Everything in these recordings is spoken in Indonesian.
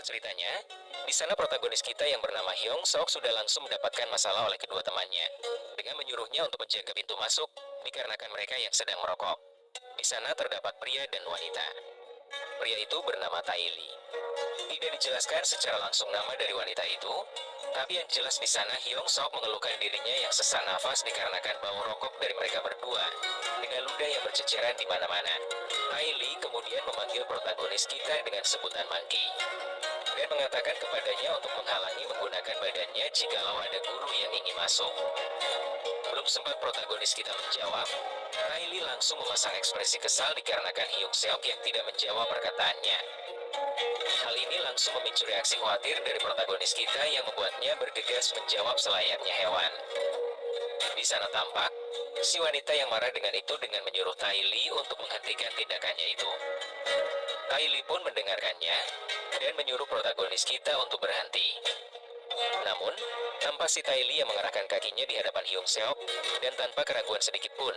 Ceritanya, di sana protagonis kita yang bernama Hyung Sok sudah langsung mendapatkan masalah oleh kedua temannya dengan menyuruhnya untuk menjaga pintu masuk dikarenakan mereka yang sedang merokok. Di sana terdapat pria dan wanita. Pria itu bernama Taili. Tidak dijelaskan secara langsung nama dari wanita itu, tapi yang jelas di sana Hyung Sok mengeluhkan dirinya yang sesak nafas dikarenakan bau rokok dari mereka berdua dengan ludah yang berceceran di mana-mana. Taili kemudian memanggil protagonis kita dengan sebutan Monkey dan mengatakan kepadanya untuk menghalangi menggunakan badannya jikalau ada guru yang ingin masuk. Belum sempat protagonis kita menjawab, Riley langsung memasang ekspresi kesal dikarenakan Hyung Seok yang tidak menjawab perkataannya. Hal ini langsung memicu reaksi khawatir dari protagonis kita yang membuatnya bergegas menjawab selayaknya hewan. Di sana tampak, si wanita yang marah dengan itu dengan menyuruh Taili untuk menghentikan tindakannya itu. Taili pun mendengarkannya dan menyuruh protagonis kita untuk berhenti. Namun, tanpa si Taili yang mengarahkan kakinya di hadapan Hyung Seok dan tanpa keraguan sedikit pun,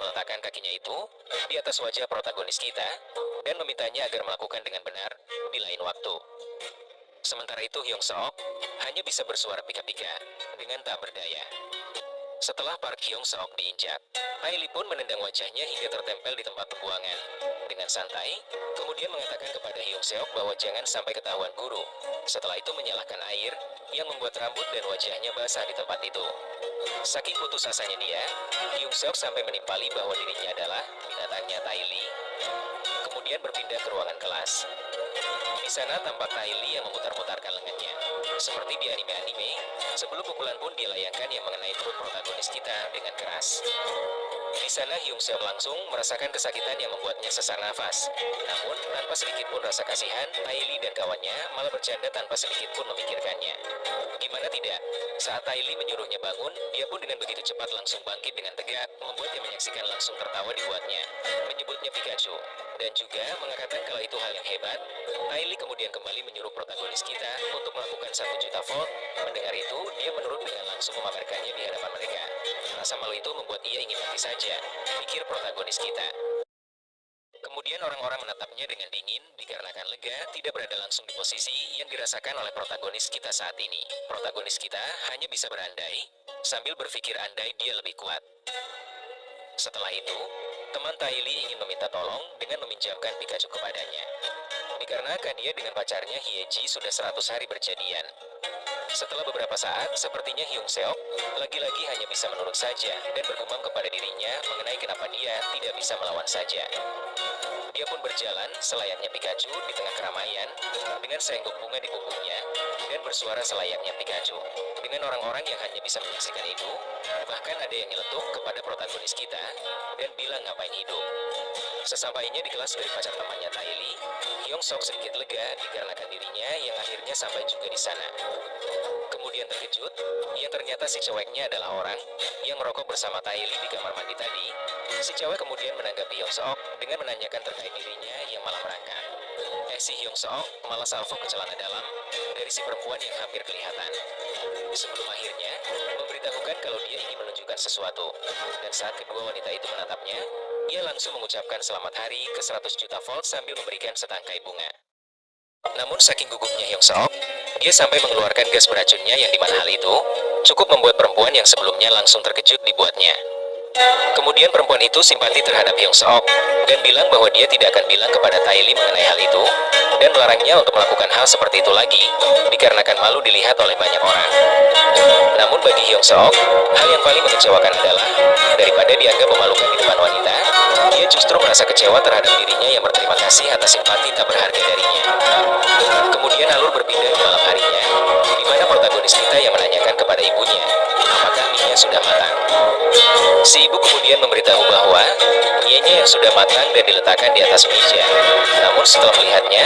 meletakkan kakinya itu di atas wajah protagonis kita dan memintanya agar melakukan dengan benar di lain waktu. Sementara itu Hyung Seok hanya bisa bersuara pika-pika dengan tak berdaya. Setelah Park Hyung Seok diinjak, Taili pun menendang wajahnya hingga tertempel di tempat pembuangan. Dengan santai, kemudian mengatakan kepada Hyung Seok bahwa jangan sampai ketahuan guru. Setelah itu menyalahkan air yang membuat rambut dan wajahnya basah di tempat itu. Saking putus asanya dia, Hyung Seok sampai menimpali bahwa dirinya adalah binatangnya Taili. Kemudian berpindah ke ruangan kelas. Di sana tampak Taili yang memutar-mutarkan lengannya. Seperti di anime-anime, sebelum pukulan pun dilayangkan yang mengenai perut protagonis kita dengan keras. Di sana Hyung Seok langsung merasakan kesakitan yang membuatnya sesak nafas. Namun, tanpa sedikit pun rasa kasihan, Taili dan kawannya malah bercanda tanpa sedikit pun memikirkannya. Gimana tidak? Saat Taili menyuruhnya bangun, dia pun dengan begitu cepat langsung bangkit dengan tegak, membuat yang menyaksikan langsung tertawa dibuatnya, menyebutnya Pikachu. Dan juga mengatakan kalau itu hal yang hebat, Taili kemudian kembali menyuruh protagonis kita untuk melakukan 1 juta volt. Mendengar itu, dia menurut dengan langsung memamerkannya di hadapan mereka. Rasa malu itu membuat ia ingin mati saja, pikir protagonis kita. Kemudian orang-orang menatapnya dengan dingin dikarenakan lega tidak berada langsung di posisi yang dirasakan oleh protagonis kita saat ini. Protagonis kita hanya bisa berandai sambil berpikir andai dia lebih kuat. Setelah itu, teman Taili ingin meminta tolong dengan meminjamkan Pikachu kepadanya. Dikarenakan dia dengan pacarnya Hyeji sudah 100 hari berjadian. Setelah beberapa saat, sepertinya Hyung Seok lagi-lagi hanya bisa menurut saja dan bergumam kepada dirinya mengenai kenapa dia tidak bisa melawan saja. Dia pun berjalan selayaknya Pikachu di tengah keramaian dengan serengguk bunga di punggungnya dan bersuara selayaknya Pikachu. Dengan orang-orang yang hanya bisa menyaksikan itu, bahkan ada yang nyeletuk kepada protagonis kita dan bilang ngapain hidup. Sesampainya di kelas dari pacar temannya Taili, Hyung Seok sedikit lega dikarenakan dirinya yang akhirnya sampai juga di sana. Kemudian terkejut, yang ternyata si ceweknya adalah orang yang merokok bersama Taili di kamar mandi tadi. Si cewek kemudian menanggapi Hyung Seok dengan menanyakan terkait dirinya yang malah merangkak. Si Hyung Seok malah salvo ke celana dalam dari si perempuan yang hampir kelihatan. Sebelum akhirnya memberitahukan kalau dia ingin menunjukkan sesuatu. Dan saat kedua wanita itu menatapnya, ia langsung mengucapkan selamat hari ke 100 juta volt sambil memberikan setangkai bunga. Namun saking gugupnya Hyung Seok, dia sampai mengeluarkan gas beracunnya yang dimana hal itu cukup membuat perempuan yang sebelumnya langsung terkejut dibuatnya. Kemudian perempuan itu simpati terhadap Hyung Seok dan bilang bahwa dia tidak akan bilang kepada Taili mengenai hal itu dan melarangnya untuk melakukan hal seperti itu lagi dikarenakan malu dilihat oleh banyak orang. Namun bagi Hyung Seok, hal yang paling mengecewakan adalah daripada dianggap memalukan di depan wanita, dia justru merasa kecewa terhadap dirinya yang berterima kasih atas simpati tak berharga darinya. Kemudian alur berpindah ke malam harinya, di mana protagonis kita yang menanyakan kepada ibunya, apakah mie-nya sudah matang. Si ibu kemudian memberitahu bahwa mie-nya yang sudah matang dan diletakkan di atas meja. Namun setelah melihatnya,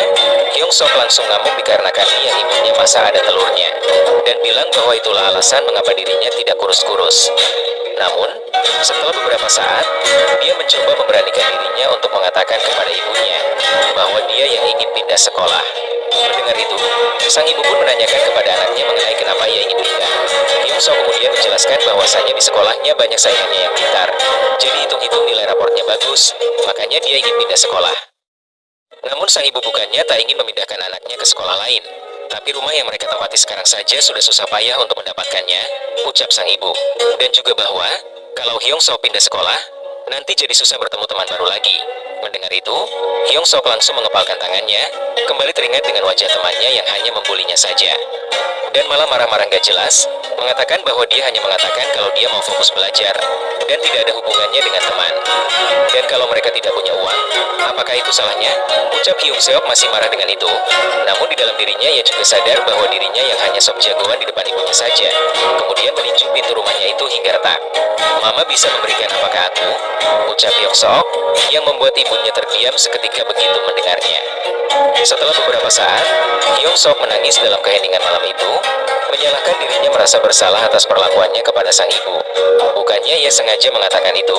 Hyung Seok langsung ngamuk dikarenakan mie yang ibunya masak ada telurnya, dan bilang bahwa itulah alasan mengapa dirinya tidak kurus-kurus. Namun, setelah beberapa saat, dia mencoba memberanikan dirinya untuk mengatakan kepada ibunya bahwa dia yang ingin pindah sekolah. Mendengar itu, sang ibu pun menanyakan kepada anaknya mengenai kenapa ia ingin pindah. Hyung Seok kemudian menjelaskan bahwasanya di sekolahnya banyak saingannya yang pintar. Jadi hitung-hitung nilai raportnya bagus, makanya dia ingin pindah sekolah. Namun sang ibu bukannya tak ingin memindahkan anaknya ke sekolah lain. Tapi rumah yang mereka tempati sekarang saja sudah susah payah untuk mendapatkannya, ucap sang ibu. Dan juga bahwa, kalau Hyung Sok pindah sekolah, nanti jadi susah bertemu teman baru lagi. Mendengar itu, Hyung Sok langsung mengepalkan tangannya, kembali teringat dengan wajah temannya yang hanya membulinya saja. Dan malah marah-marah gak jelas, mengatakan bahwa dia hanya mengatakan kalau dia mau fokus belajar, dan tidak ada hubungannya dengan teman. Dan kalau mereka tidak punya uang, apakah itu salahnya? Ucap Hyung Seok masih marah dengan itu. Namun di dalam dirinya ia juga sadar bahwa dirinya yang hanya sok jagoan di depan ibunya saja. Kemudian meninju pintu rumahnya itu hingga retak. Mama bisa memberikan apakah aku? Ucap Hyung Seok, yang membuat ibunya terdiam seketika begitu mendengarnya. Setelah beberapa saat, Hyung Sok menangis dalam keheningan malam itu, menyalahkan dirinya merasa bersalah atas perlakuannya kepada sang ibu. Bukannya ia sengaja mengatakan itu,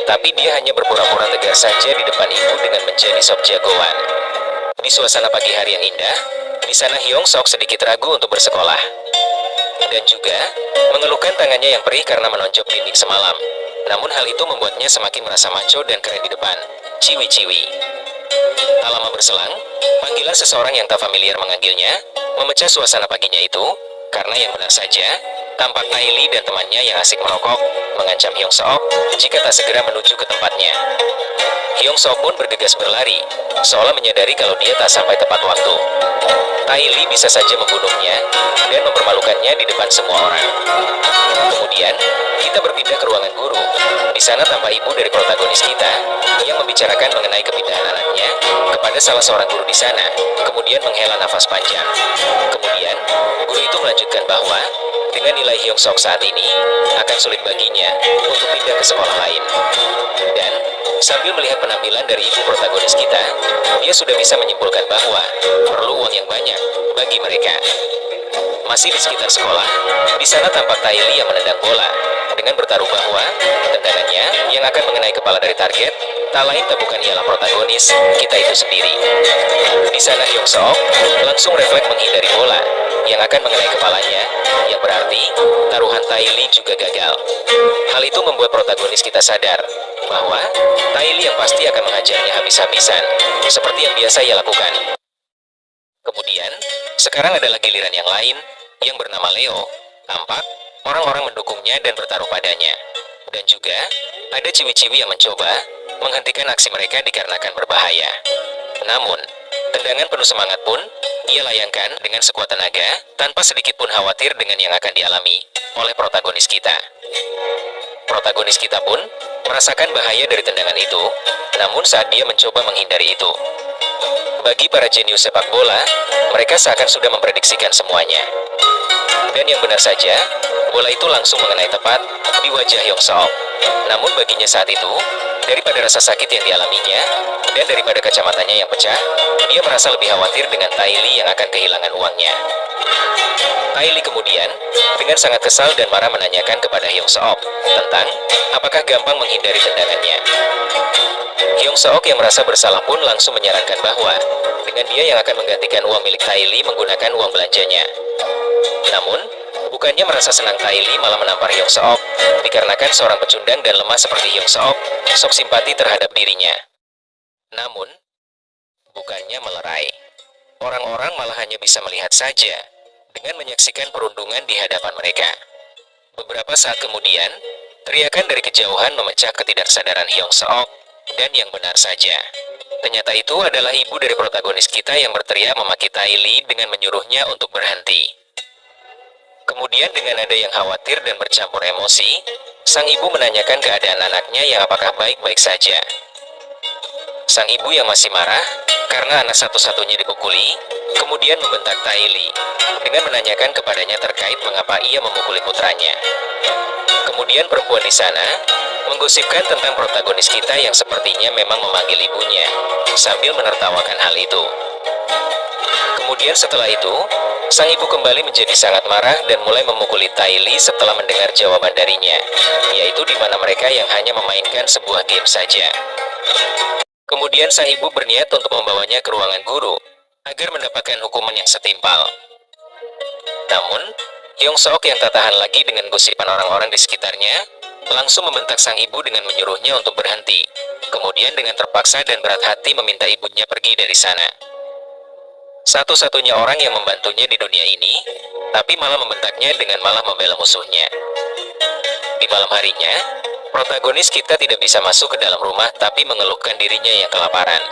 tapi dia hanya berpura-pura tegar saja di depan ibu dengan menjadi sok jagoan. Di suasana pagi hari yang indah, di sana Hyung Sok sedikit ragu untuk bersekolah. Dan juga, mengeluhkan tangannya yang perih karena menonjok dinding semalam. Namun hal itu membuatnya semakin merasa maco dan keren di depan. Ciwi-ciwi. Tak lama berselang, panggilan seseorang yang tak familiar memanggilnya, memecah suasana paginya itu, karena yang benar saja, tampak Tylee dan temannya yang asik merokok, mengancam Hyung Sok jika tak segera menuju ke tempatnya. Hyung Sok pun bergegas berlari, seolah menyadari kalau dia tak sampai tepat waktu. Tylee bisa saja membunuhnya, dan mempermalukannya di depan semua orang. Kemudian, kita berpindah ke ruangan guru. Di sana tampak ibu dari protagonis kita, yang membicarakan mengenai kepindahan anaknya kepada salah seorang guru di sana, kemudian menghela nafas panjang. Kemudian, guru itu melanjutkan bahwa, dengan nilai Hyung Sok saat ini, akan sulit baginya untuk pindah ke sekolah lain. Dan, sambil melihat penampilan dari ibu protagonis kita, dia sudah bisa menyimpulkan bahwa perlu uang yang banyak bagi mereka. Masih di sekitar sekolah, di sana tampak Tylee yang menendang bola, dengan bertaruh bahwa tendangannya yang akan mengenai kepala dari target, tak lain tak bukan ialah protagonis kita itu sendiri. Di sana Hyung Sok langsung refleks menghindari bola yang akan mengenai kepalanya, yang berarti taruhan Tylee juga gagal. Hal itu membuat protagonis kita sadar bahwa Tylee yang pasti akan menghajarnya habis-habisan, seperti yang biasa ia lakukan. Kemudian, sekarang adalah giliran yang lain, yang bernama Leo. Tampak, orang-orang mendukungnya dan bertaruh padanya. Dan juga, ada ciwi-ciwi yang mencoba menghentikan aksi mereka dikarenakan berbahaya. Namun, tendangan penuh semangat pun, ia layangkan dengan sekuat tenaga, tanpa sedikit pun khawatir dengan yang akan dialami oleh protagonis kita. Protagonis kita pun merasakan bahaya dari tendangan itu, namun saat dia mencoba menghindari itu. Bagi para jenius sepak bola, mereka seakan sudah memprediksikan semuanya. Dan yang benar saja, bola itu langsung mengenai tepat di wajah Hyung Sok. Namun baginya saat itu, daripada rasa sakit yang dialaminya, dan daripada kacamatanya yang pecah, dia merasa lebih khawatir dengan Tylee yang akan kehilangan uangnya. Tylee kemudian, dengan sangat kesal dan marah menanyakan kepada Hyung Sok tentang apakah gampang menghindari tendangannya. Hyung Sok yang merasa bersalah pun langsung menyarankan bahwa dengan dia yang akan menggantikan uang milik Tylee menggunakan uang belanjanya. Namun, bukannya merasa senang Tylee malah menampar Hyung Sok, dikarenakan seorang pecundang dan lemah seperti Hyung Sok, sok simpati terhadap dirinya. Namun, bukannya melerai. Orang-orang malah hanya bisa melihat saja, dengan menyaksikan perundungan di hadapan mereka. Beberapa saat kemudian, teriakan dari kejauhan memecah ketidaksadaran Hyung Sok, dan yang benar saja. Ternyata itu adalah ibu dari protagonis kita yang berteriak memaki Tylee dengan menyuruhnya untuk berhenti. Kemudian dengan nada yang khawatir dan bercampur emosi, sang ibu menanyakan keadaan anaknya yang apakah baik-baik saja. Sang ibu yang masih marah, karena anak satu-satunya dipukuli, kemudian membentak Tylee, dengan menanyakan kepadanya terkait mengapa ia memukuli putranya. Kemudian perempuan di sana, menggosipkan tentang protagonis kita yang sepertinya memang memanggil ibunya, sambil menertawakan hal itu. Kemudian setelah itu, sang ibu kembali menjadi sangat marah dan mulai memukuli Tylee setelah mendengar jawaban darinya, yaitu di mana mereka yang hanya memainkan sebuah game saja. Kemudian sang ibu berniat untuk membawanya ke ruangan guru, agar mendapatkan hukuman yang setimpal. Namun, Hyung Sok yang tak tahan lagi dengan gosipan orang-orang di sekitarnya, langsung membentak sang ibu dengan menyuruhnya untuk berhenti. Kemudian dengan terpaksa dan berat hati meminta ibunya pergi dari sana. Satu-satunya orang yang membantunya di dunia ini, tapi malah membentaknya dengan malah membela musuhnya. Di malam harinya, protagonis kita tidak bisa masuk ke dalam rumah tapi mengeluhkan dirinya yang kelaparan.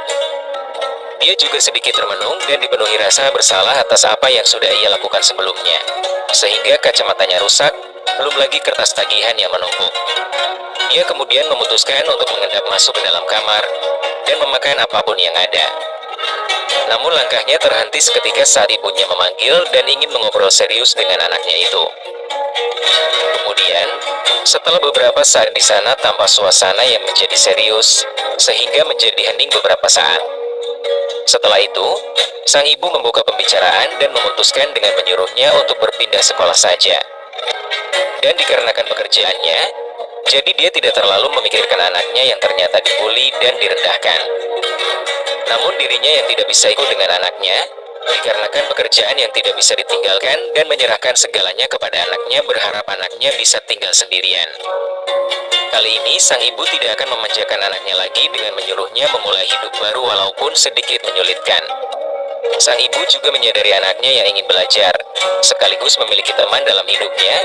Dia juga sedikit termenung dan dipenuhi rasa bersalah atas apa yang sudah ia lakukan sebelumnya. Sehingga kacamatanya rusak, belum lagi kertas tagihan yang menumpuk. Dia kemudian memutuskan untuk mengendap masuk ke dalam kamar dan memakan apapun yang ada. Namun langkahnya terhenti seketika saat ibunya memanggil dan ingin mengobrol serius dengan anaknya itu. Kemudian, setelah beberapa saat di sana tanpa suasana yang menjadi serius, sehingga menjadi hening beberapa saat. Setelah itu, sang ibu membuka pembicaraan dan memutuskan dengan menyuruhnya untuk berpindah sekolah saja. Dan dikarenakan pekerjaannya, jadi dia tidak terlalu memikirkan anaknya yang ternyata dibully dan direndahkan. Namun dirinya yang tidak bisa ikut dengan anaknya, dikarenakan pekerjaan yang tidak bisa ditinggalkan dan menyerahkan segalanya kepada anaknya berharap anaknya bisa tinggal sendirian. Kali ini sang ibu tidak akan memanjakan anaknya lagi dengan menyuruhnya memulai hidup baru walaupun sedikit menyulitkan. Sang ibu juga menyadari anaknya yang ingin belajar, sekaligus memiliki teman dalam hidupnya,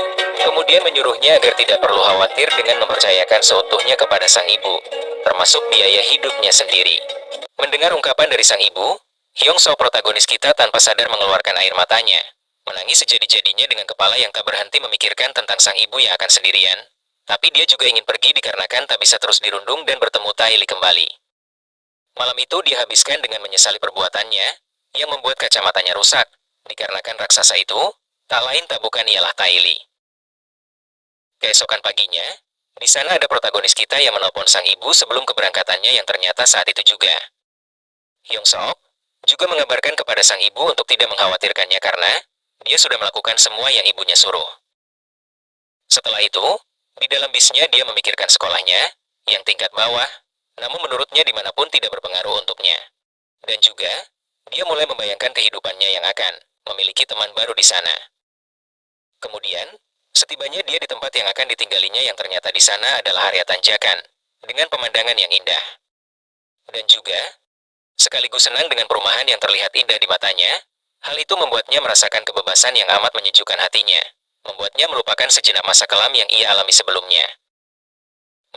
kemudian menyuruhnya agar tidak perlu khawatir dengan mempercayakan seutuhnya kepada sang ibu, termasuk biaya hidupnya sendiri. Mendengar ungkapan dari sang ibu, Hyung Soo protagonis kita tanpa sadar mengeluarkan air matanya, menangis sejadi-jadinya dengan kepala yang tak berhenti memikirkan tentang sang ibu yang akan sendirian. Tapi dia juga ingin pergi dikarenakan tak bisa terus dirundung dan bertemu Taili kembali. Malam itu dia habiskan dengan menyesali perbuatannya, yang membuat kacamatanya rusak, dikarenakan raksasa itu, tak lain tak bukan ialah Taili. Keesokan paginya, di sana ada protagonis kita yang menelpon sang ibu sebelum keberangkatannya yang ternyata saat itu juga. Hyung Soo juga mengabarkan kepada sang ibu untuk tidak mengkhawatirkannya karena dia sudah melakukan semua yang ibunya suruh. Setelah itu, di dalam bisnya dia memikirkan sekolahnya, yang tingkat bawah, namun menurutnya dimanapun tidak berpengaruh untuknya. Dan juga, dia mulai membayangkan kehidupannya yang akan memiliki teman baru di sana. Kemudian, setibanya dia di tempat yang akan ditinggalinya yang ternyata di sana adalah area tanjakan, dengan pemandangan yang indah. Dan juga, sekaligus senang dengan perumahan yang terlihat indah di matanya, hal itu membuatnya merasakan kebebasan yang amat menyejukkan hatinya, membuatnya melupakan sejenak masa kelam yang ia alami sebelumnya.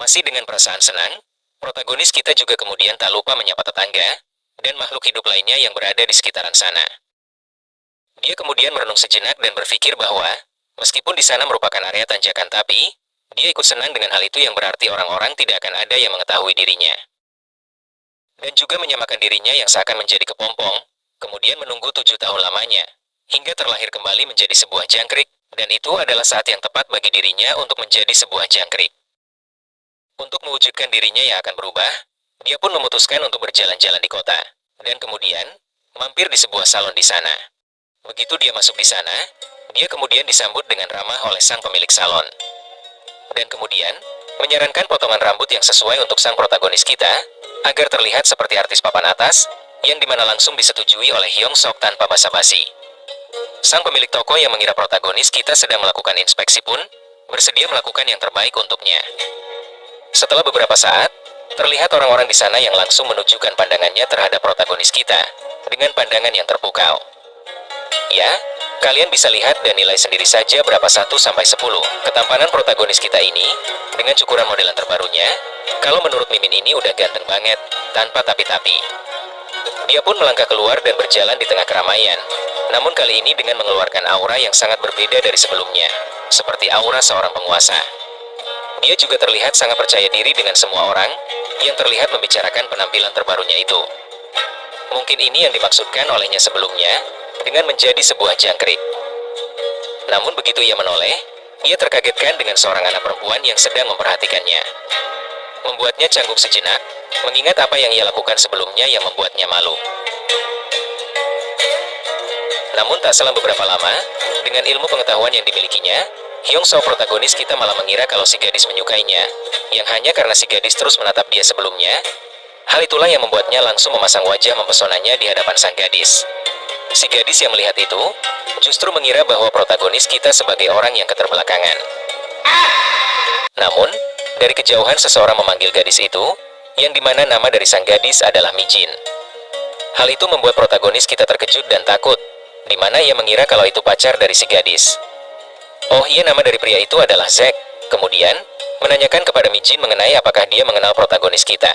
Masih dengan perasaan senang, protagonis kita juga kemudian tak lupa menyapa tetangga, dan makhluk hidup lainnya yang berada di sekitaran sana. Dia kemudian merenung sejenak dan berpikir bahwa, meskipun di sana merupakan area tanjakan tapi, dia ikut senang dengan hal itu yang berarti orang-orang tidak akan ada yang mengetahui dirinya. Dan juga menyamakan dirinya yang seakan menjadi kepompong, kemudian menunggu 7 tahun lamanya, hingga terlahir kembali menjadi sebuah jangkrik, dan itu adalah saat yang tepat bagi dirinya untuk menjadi sebuah jangkrik. Untuk mewujudkan dirinya yang akan berubah, dia pun memutuskan untuk berjalan-jalan di kota, dan kemudian mampir di sebuah salon di sana. Begitu dia masuk di sana, dia kemudian disambut dengan ramah oleh sang pemilik salon. Dan kemudian, menyarankan potongan rambut yang sesuai untuk sang protagonis kita, agar terlihat seperti artis papan atas, yang dimana langsung disetujui oleh Hyung Soo tanpa basa-basi. Sang pemilik toko yang mengira protagonis kita sedang melakukan inspeksi pun, bersedia melakukan yang terbaik untuknya. Setelah beberapa saat, terlihat orang-orang di sana yang langsung menunjukkan pandangannya terhadap protagonis kita, dengan pandangan yang terpukau. Ya, kalian bisa lihat dan nilai sendiri saja berapa 1-10 ketampanan protagonis kita ini, dengan cukuran modelan terbarunya, kalau menurut Mimin ini udah ganteng banget, tanpa tapi-tapi. Dia pun melangkah keluar dan berjalan di tengah keramaian, namun kali ini dengan mengeluarkan aura yang sangat berbeda dari sebelumnya, seperti aura seorang penguasa. Dia juga terlihat sangat percaya diri dengan semua orang, yang terlihat membicarakan penampilan terbarunya itu. Mungkin ini yang dimaksudkan olehnya sebelumnya, dengan menjadi sebuah jangkrik. Namun begitu ia menoleh, ia terkagetkan dengan seorang anak perempuan yang sedang memperhatikannya. Membuatnya canggung sejenak, mengingat apa yang ia lakukan sebelumnya yang membuatnya malu. Namun tak selang beberapa lama, dengan ilmu pengetahuan yang dimilikinya, Hyung Soo protagonis kita malah mengira kalau si gadis menyukainya, yang hanya karena si gadis terus menatap dia sebelumnya. Hal itulah yang membuatnya langsung memasang wajah mempesonanya di hadapan sang gadis. Si gadis yang melihat itu, justru mengira bahwa protagonis kita sebagai orang yang keterbelakangan. Namun, dari kejauhan seseorang memanggil gadis itu, yang dimana nama dari sang gadis adalah Mi Jin. Hal itu membuat protagonis kita terkejut dan takut, di mana ia mengira kalau itu pacar dari si gadis. Oh iya, nama dari pria itu adalah Zack. Kemudian, menanyakan kepada Mijin mengenai apakah dia mengenal protagonis kita.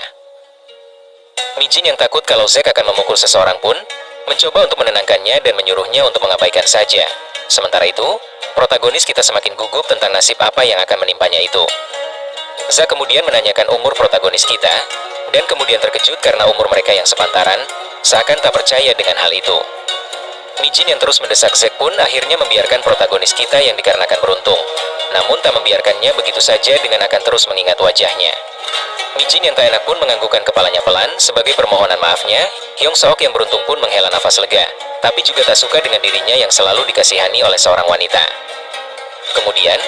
Mijin yang takut kalau Zack akan memukul seseorang pun, mencoba untuk menenangkannya dan menyuruhnya untuk mengabaikan saja. Sementara itu, protagonis kita semakin gugup tentang nasib apa yang akan menimpanya itu. Zack kemudian menanyakan umur protagonis kita, dan kemudian terkejut karena umur mereka yang sepantaran, seakan tak percaya dengan hal itu. Mijin yang terus mendesak Zack pun akhirnya membiarkan protagonis kita yang dikarenakan beruntung, namun tak membiarkannya begitu saja dengan akan terus mengingat wajahnya. Mijin yang tak enak pun menganggukkan kepalanya pelan sebagai permohonan maafnya. Hyung Seok yang beruntung pun menghela nafas lega, tapi juga tak suka dengan dirinya yang selalu dikasihani oleh seorang wanita. Kemudian,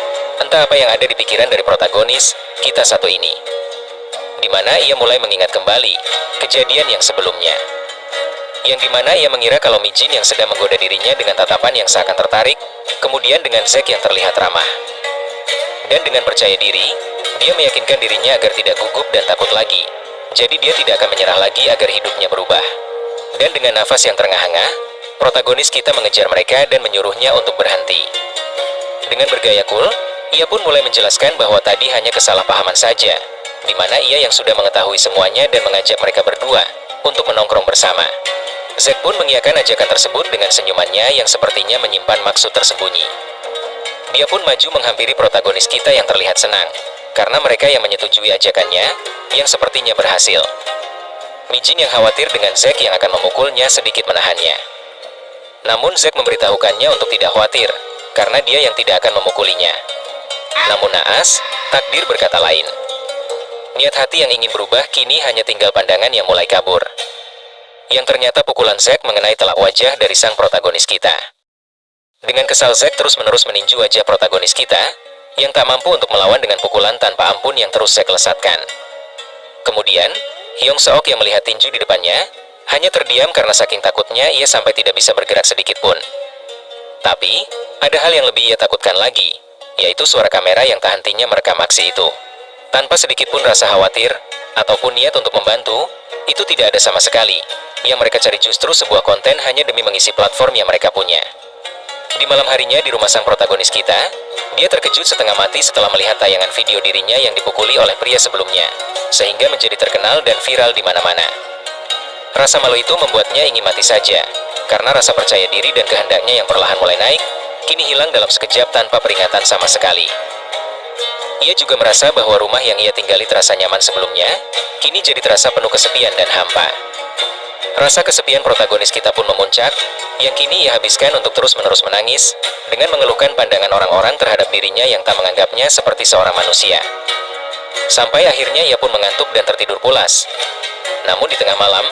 entah apa yang ada di pikiran dari protagonis kita satu ini, di mana ia mulai mengingat kembali kejadian yang sebelumnya, yang dimana ia mengira kalau Mijin yang sedang menggoda dirinya dengan tatapan yang seakan tertarik, kemudian dengan Zack yang terlihat ramah. Dan dengan percaya diri, dia meyakinkan dirinya agar tidak gugup dan takut lagi. Jadi dia tidak akan menyerah lagi agar hidupnya berubah. Dan dengan nafas yang terengah-engah, protagonis kita mengejar mereka dan menyuruhnya untuk berhenti. Dengan bergaya cool, ia pun mulai menjelaskan bahwa tadi hanya kesalahpahaman saja, di mana ia yang sudah mengetahui semuanya dan mengajak mereka berdua untuk menongkrong bersama. Zack pun mengiyakan ajakan tersebut dengan senyumannya yang sepertinya menyimpan maksud tersembunyi. Dia pun maju menghampiri protagonis kita yang terlihat senang, karena mereka yang menyetujui ajakannya, yang sepertinya berhasil. Mijin yang khawatir dengan Zack yang akan memukulnya sedikit menahannya. Namun Zack memberitahukannya untuk tidak khawatir, karena dia yang tidak akan memukulinya. Namun naas, takdir berkata lain. Niat hati yang ingin berubah kini hanya tinggal pandangan yang mulai kabur. Yang ternyata pukulan Zack mengenai telak wajah dari sang protagonis kita. Dengan kesal Zack terus-menerus meninju wajah protagonis kita, yang tak mampu untuk melawan dengan pukulan tanpa ampun yang terus Zack lesatkan. Kemudian, Hyung Seok yang melihat tinju di depannya, hanya terdiam karena saking takutnya ia sampai tidak bisa bergerak sedikit pun. Tapi, ada hal yang lebih ia takutkan lagi, yaitu suara kamera yang tak hentinya merekam aksi itu. Tanpa sedikit pun rasa khawatir, ataupun niat untuk membantu, itu tidak ada sama sekali. Yang mereka cari justru sebuah konten hanya demi mengisi platform yang mereka punya. Di malam harinya di rumah sang protagonis kita, dia terkejut setengah mati setelah melihat tayangan video dirinya yang dipukuli oleh pria sebelumnya, sehingga menjadi terkenal dan viral di mana-mana. Rasa malu itu membuatnya ingin mati saja, karena rasa percaya diri dan kehendaknya yang perlahan mulai naik, kini hilang dalam sekejap tanpa peringatan sama sekali. Ia juga merasa bahwa rumah yang ia tinggali terasa nyaman sebelumnya, kini jadi terasa penuh kesepian dan hampa. Rasa kesepian protagonis kita pun memuncak, yang kini ia habiskan untuk terus-menerus menangis, dengan mengeluhkan pandangan orang-orang terhadap dirinya yang tak menganggapnya seperti seorang manusia. Sampai akhirnya ia pun mengantuk dan tertidur pulas. Namun di tengah malam,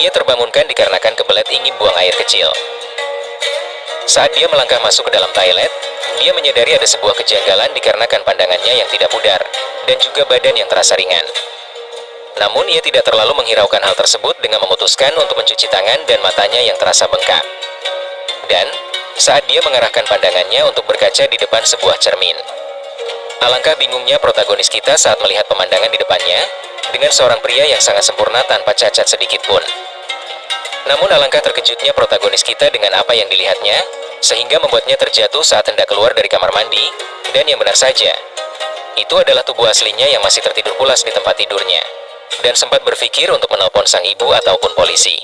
ia terbangunkan dikarenakan kebelet ingin buang air kecil. Saat dia melangkah masuk ke dalam toilet, dia menyadari ada sebuah kejanggalan dikarenakan pandangannya yang tidak pudar, dan juga badan yang terasa ringan. Namun ia tidak terlalu menghiraukan hal tersebut dengan memutuskan untuk mencuci tangan dan matanya yang terasa bengkak. Dan, saat dia mengarahkan pandangannya untuk berkaca di depan sebuah cermin. Alangkah bingungnya protagonis kita saat melihat pemandangan di depannya, dengan seorang pria yang sangat sempurna tanpa cacat sedikit pun. Namun alangkah terkejutnya protagonis kita dengan apa yang dilihatnya, sehingga membuatnya terjatuh saat hendak keluar dari kamar mandi, dan yang benar saja, itu adalah tubuh aslinya yang masih tertidur pulas di tempat tidurnya, dan sempat berpikir untuk menelpon sang ibu ataupun polisi.